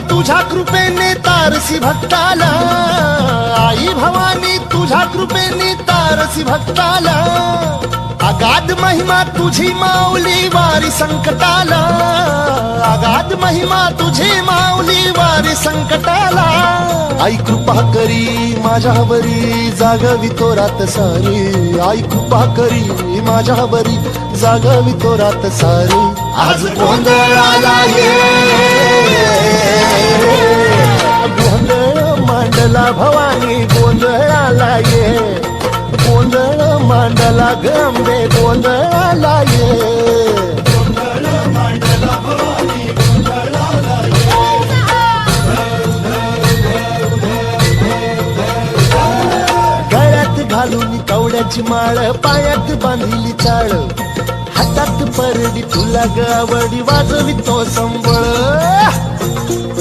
तुझ्या कृपेने तारसी भक्ताला, आई भवानी तुझ्या कृपेने तारसी भक्ताला, अगाध महिमा तुझी माऊली वारी संकटाला, अगाध महिमा तुझी माऊली वारी संकटाला. आई कृपा करी माझ्यावरी जागवी तो रात सारी, आई कृपा करी माझ्यावरी जागवी तो रात सारी. आज गोंधळाला ये, गोंधळ मांडला भवानी गोंधळाला ये, गोंधळ मांडला गंबे गोंधळाला ये, गोंधळ मांडला भवानी गोंधळाला ये. गळ्यात घालून कवड्याची माळ, पायात बांधिली चाळ, हातात परडी तुला गावडी वाजवी तो संबळ.